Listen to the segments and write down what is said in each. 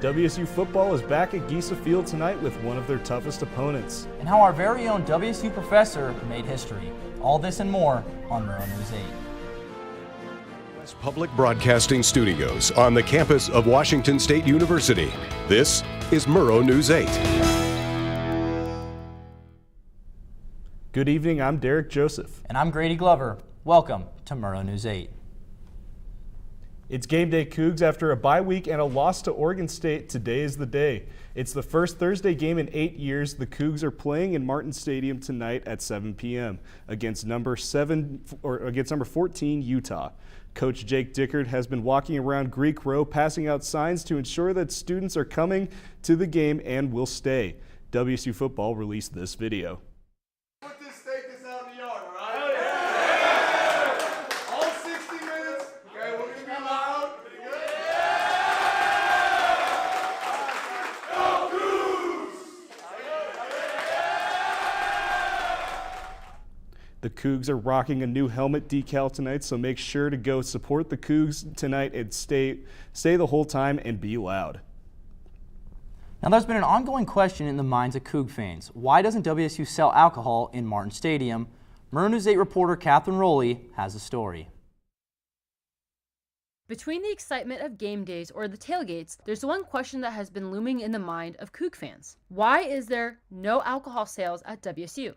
WSU football is back at Giesa Field tonight with one of their toughest opponents. And how our very own WSU professor made history. All this and more on Murrow News 8. Public Broadcasting Studios on the campus of Washington State University. This is Murrow News 8. Good evening, I'm Derek Joseph. And I'm Grady Glover. Welcome to Murrow News 8. It's game day, Cougs. After a bye week and a loss to Oregon State, today is the day. It's the first Thursday game in 8 years. The Cougs are playing in Martin Stadium tonight at 7 p.m. against number 14, Utah. Coach Jake Dickert has been walking around Greek Row passing out signs to ensure that students are coming to the game and will stay. WSU football released this video. Put this steak is out in the yard, all right? Yeah! All 60 minutes. Okay, we're going to be loud. Go Cougs! The Cougs are rocking a new helmet decal tonight, so make sure to go support the Cougs tonight and stay the whole time and be loud. Now, there's been an ongoing question in the minds of Coug fans. Why doesn't WSU sell alcohol in Martin Stadium? Murrow News 8 reporter Catherine Rowley has a story. Between the excitement of game days or the tailgates, there's one question that has been looming in the mind of Coug fans. Why is there no alcohol sales at WSU?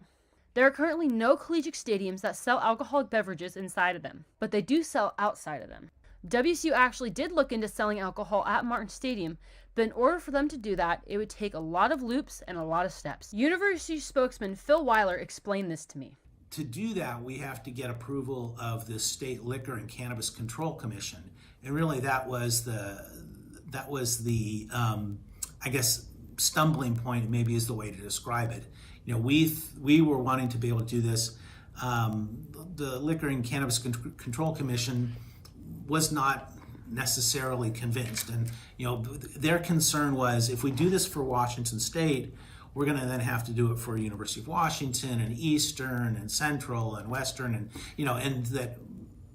There are currently no collegiate stadiums that sell alcoholic beverages inside of them, but they do sell outside of them. WSU actually did look into selling alcohol at Martin Stadium, but in order for them to do that, it would take a lot of loops and a lot of steps. University spokesman Phil Weiler explained this to me. To do that, we have to get approval of the State Liquor and Cannabis Control Commission, and really that was the I guess stumbling point, maybe is the way to describe it. You know, we were wanting to be able to do this. The Liquor and Cannabis Control Commission was not necessarily convinced, and their concern was, if we do this for Washington State, we're going to then have to do it for University of Washington and Eastern and Central and Western, and and that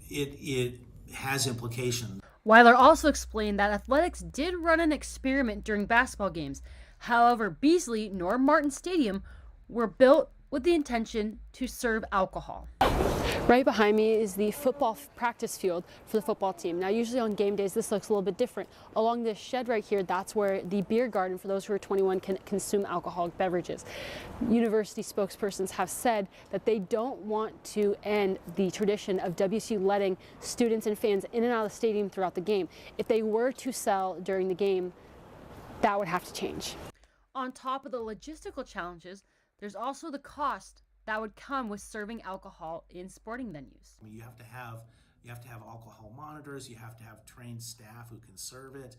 it has implications. Weiler also explained that athletics did run an experiment during basketball games. However, Beasley nor Martin Stadium were built with the intention to serve alcohol. Right behind me is the football practice field for the football team. Now, usually on game days, this looks a little bit different. Along this shed right here, that's where the beer garden for those who are 21 can consume alcoholic beverages. University spokespersons have said that they don't want to end the tradition of WSU letting students and fans in and out of the stadium throughout the game. If they were to sell during the game, that would have to change. On top of the logistical challenges, there's also the cost that would come with serving alcohol in sporting venues. You have to have alcohol monitors. You have to have trained staff who can serve it.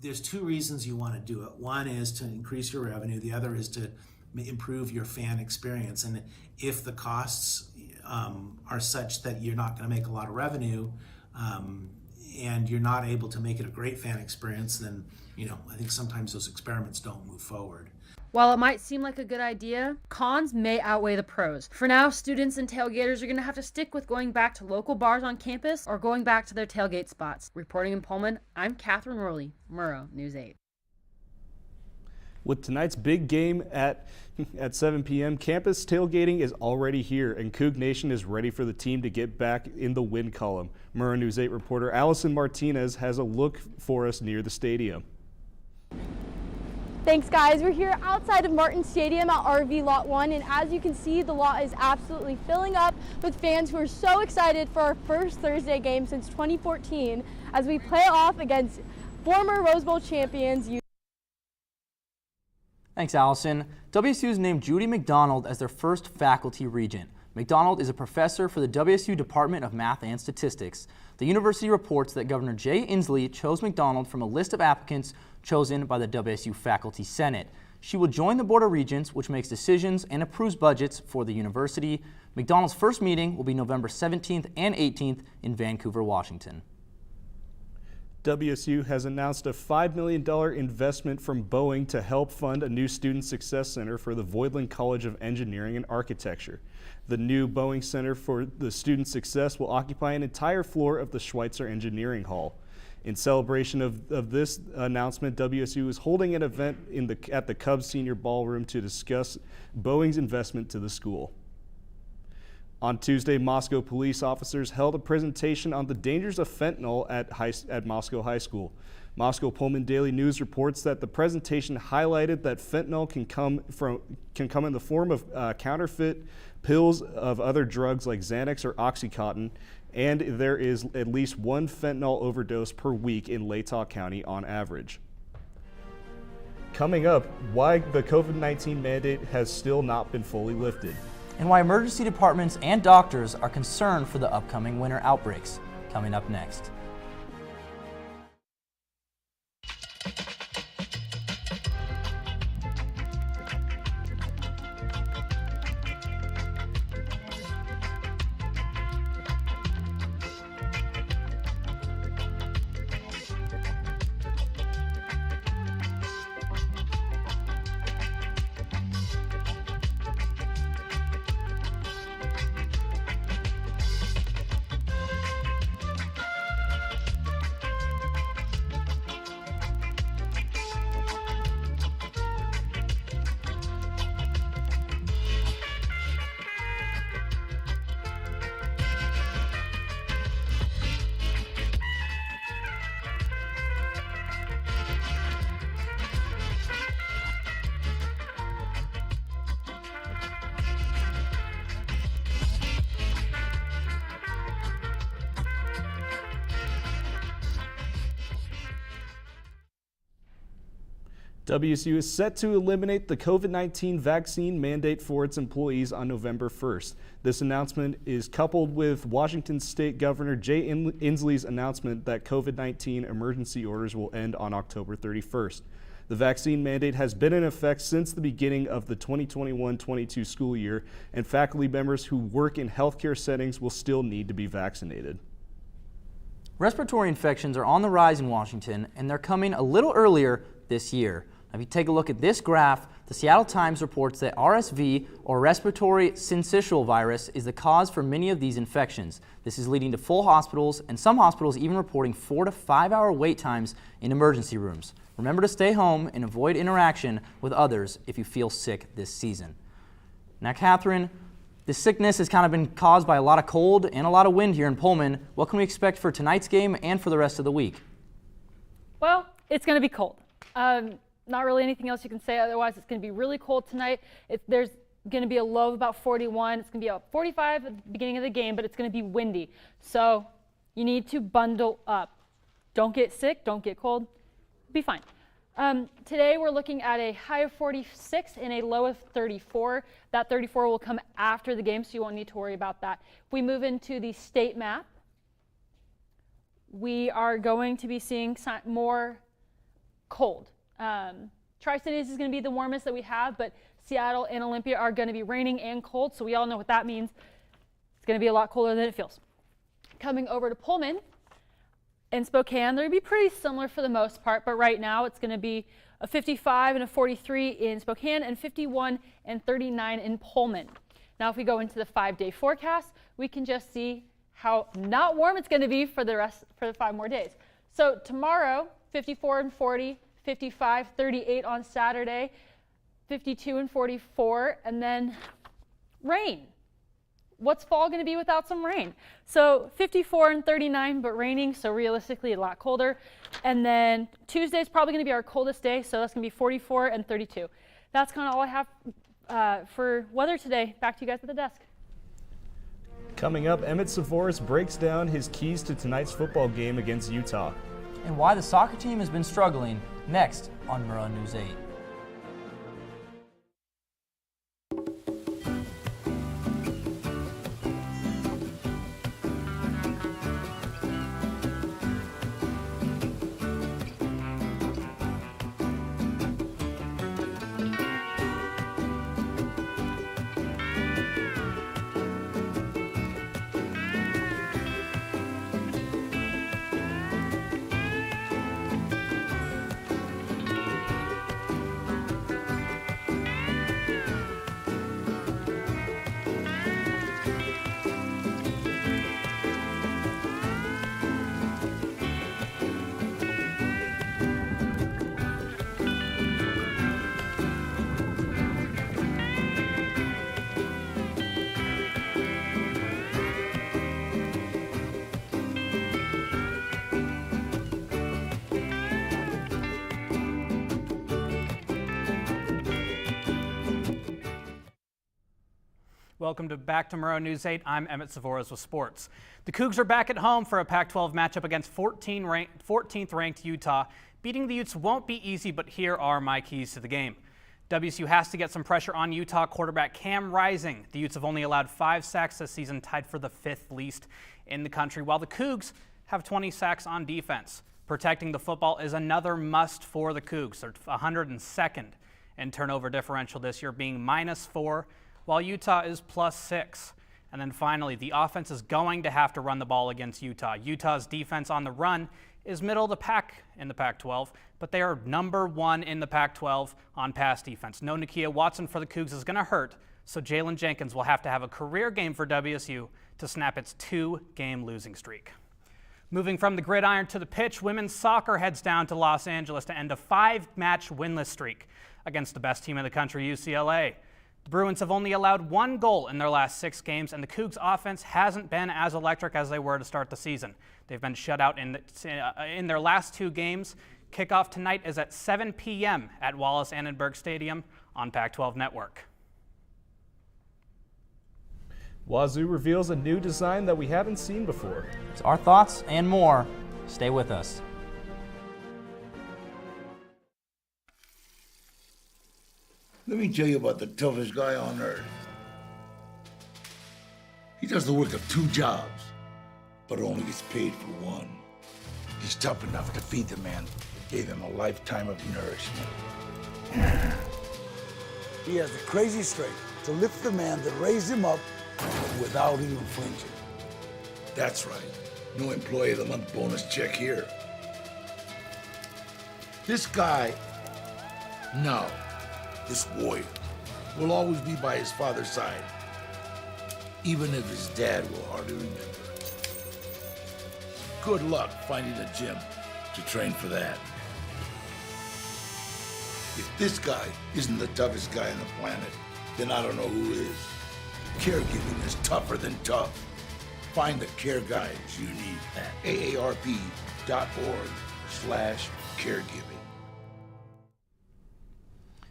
There's two reasons you want to do it. One is to increase your revenue. The other is to improve your fan experience. And if the costs are such that you're not going to make a lot of revenue, and you're not able to make it a great fan experience, then I think sometimes those experiments don't move forward. While it might seem like a good idea, cons may outweigh the pros. For now, students and tailgaters are going to have to stick with going back to local bars on campus or going back to their tailgate spots. Reporting in Pullman, I'm Catherine Rowley, Murrow News 8. With tonight's big game at 7 p.m., campus tailgating is already here, and Coug Nation is ready for the team to get back in the win column. Murrow News 8 reporter Allison Martinez has a look for us near the stadium. Thanks, guys. We're here outside of Martin Stadium at RV Lot 1, and as you can see, the lot is absolutely filling up with fans who are so excited for our first Thursday game since 2014 as we play off against former Rose Bowl champions. Thanks, Allison. WSU's named Judy McDonald as their first faculty regent. McDonald is a professor for the WSU Department of Math and Statistics. The university reports that Governor Jay Inslee chose McDonald from a list of applicants chosen by the WSU Faculty Senate. She will join the Board of Regents, which makes decisions and approves budgets for the university. McDonald's first meeting will be November 17th and 18th in Vancouver, Washington. WSU has announced a $5 million investment from Boeing to help fund a new Student Success Center for the Voidland College of Engineering and Architecture. The new Boeing Center for the Student Success will occupy an entire floor of the Schweitzer Engineering Hall. In celebration of this announcement, WSU is holding an event at the Cubs Senior Ballroom to discuss Boeing's investment to the school. On Tuesday, Moscow police officers held a presentation on the dangers of fentanyl at Moscow High School. Moscow Pullman Daily News reports that the presentation highlighted that fentanyl can come in the form of counterfeit pills of other drugs like Xanax or Oxycontin, and there is at least one fentanyl overdose per week in Latah County on average. Coming up, why the COVID-19 mandate has still not been fully lifted. And why emergency departments and doctors are concerned for the upcoming winter outbreaks. Coming up next. WSU is set to eliminate the COVID-19 vaccine mandate for its employees on November 1st. This announcement is coupled with Washington State Governor Jay Inslee's announcement that COVID-19 emergency orders will end on October 31st. The vaccine mandate has been in effect since the beginning of the 2021-22 school year, and faculty members who work in healthcare settings will still need to be vaccinated. Respiratory infections are on the rise in Washington, and they're coming a little earlier this year. If you take a look at this graph, the Seattle Times reports that RSV, or respiratory syncytial virus, is the cause for many of these infections. This is leading to full hospitals, and some hospitals even reporting 4 to 5 hour wait times in emergency rooms. Remember to stay home and avoid interaction with others if you feel sick this season. Now, Catherine, this sickness has kind of been caused by a lot of cold and a lot of wind here in Pullman. What can we expect for tonight's game and for the rest of the week? Well, it's going to be cold. Not really anything else you can say otherwise. It's going to be really cold tonight. There's going to be a low of about 41. It's going to be about 45 at the beginning of the game, but it's going to be windy. So you need to bundle up. Don't get sick. Don't get cold. Be fine. Today we're looking at a high of 46 and a low of 34. That 34 will come after the game, so you won't need to worry about that. If we move into the state map, we are going to be seeing more cold. Tri-Cities is going to be the warmest that we have, but Seattle and Olympia are going to be raining and cold, so we all know what that means. It's going to be a lot colder than it feels. Coming over to Pullman and Spokane, they're going to be pretty similar for the most part, but right now it's going to be a 55 and a 43 in Spokane and 51 and 39 in Pullman. Now if we go into the 5-day forecast, we can just see how not warm it's going to be for the 5 more days. So tomorrow, 54 and 40, 55, 38 on Saturday, 52 and 44, and then rain. What's fall going to be without some rain? So 54 and 39, but raining, so realistically a lot colder. And then Tuesday is probably going to be our coldest day, so that's going to be 44 and 32. That's kind of all I have for weather today. Back to you guys at the desk. Coming up, Emmett Savoris breaks down his keys to tonight's football game against Utah. And why the soccer team has been struggling, next on Murrow News 8. Welcome back to Murrow News 8. I'm Emmett Savoras with sports. The Cougs are back at home for a Pac-12 matchup against 14th ranked Utah. Beating the Utes won't be easy, but here are my keys to the game. WSU has to get some pressure on Utah quarterback Cam Rising. The Utes have only allowed 5 sacks this season, tied for the 5th least in the country, while the Cougs have 20 sacks on defense. Protecting the football is another must for the Cougs. They're 102nd in turnover differential this year, being -4, while Utah is +6. And then finally, the offense is going to have to run the ball against Utah. Utah's defense on the run is middle of the pack in the Pac-12, but they are number 1 in the Pac-12 on pass defense. No Nakia Watson for the Cougs is going to hurt, so Jalen Jenkins will have to have a career game for WSU to snap its 2-game losing streak. Moving from the gridiron to the pitch, women's soccer heads down to Los Angeles to end a 5-match winless streak against the best team in the country, UCLA. The Bruins have only allowed 1 goal in their last 6 games, and the Cougs offense hasn't been as electric as they were to start the season. They've been shut out in their last 2 games. Kickoff tonight is at 7 p.m. at Wallace Annenberg Stadium on Pac-12 Network. Wazoo reveals a new design that we haven't seen before. It's our thoughts and more. Stay with us. Let me tell you about the toughest guy on earth. He does the work of 2 jobs, but only gets paid for 1. He's tough enough to feed the man that gave him a lifetime of nourishment. He has the crazy strength to lift the man that raised him up without even flinching. That's right. No employee of the month bonus check here. This guy, no. This warrior will always be by his father's side, even if his dad will hardly remember. Good luck finding a gym to train for that. If this guy isn't the toughest guy on the planet, then I don't know who is. Caregiving is tougher than tough. Find the care guides you need at aarp.org/caregiving.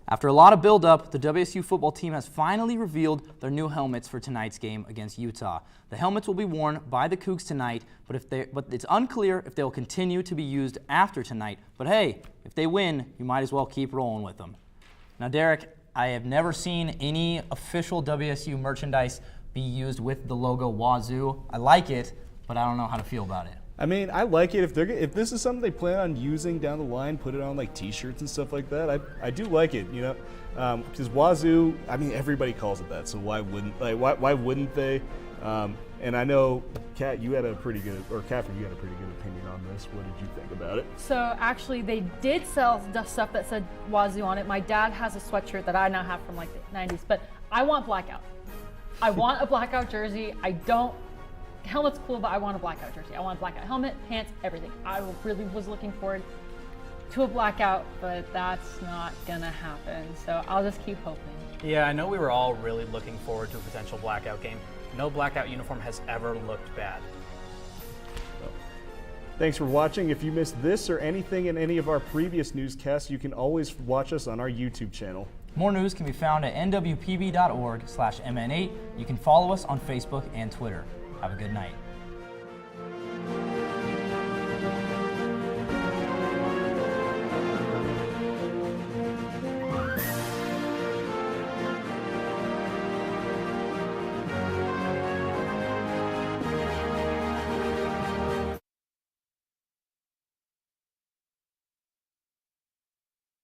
After a lot of build-up, the WSU football team has finally revealed their new helmets for tonight's game against Utah. The helmets will be worn by the Cougs tonight, but it's unclear if they will continue to be used after tonight. But hey, if they win, you might as well keep rolling with them. Now, Derek, I have never seen any official WSU merchandise be used with the logo Wazoo. I like it, but I don't know how to feel about it. I mean, I like it. If this is something they plan on using down the line, put it on like T-shirts and stuff like that. I do like it, you know, because Wazoo. I mean, everybody calls it that, so why wouldn't they? And I know, Kat, you had a pretty good, or Catherine, you had a pretty good opinion on this. What did you think about it? So actually, they did sell the stuff that said Wazoo on it. My dad has a sweatshirt that I now have from like the 90s, but I want blackout. I want a blackout jersey. Helmet's cool, but I want a blackout jersey. I want a blackout helmet, pants, everything. I really was looking forward to a blackout, but that's not gonna happen. So I'll just keep hoping. Yeah, I know we were all really looking forward to a potential blackout game. No blackout uniform has ever looked bad. Thanks for watching. If you missed this or anything in any of our previous newscasts, you can always watch us on our YouTube channel. More news can be found at nwpb.org/mn8. You can follow us on Facebook and Twitter. Have a good night.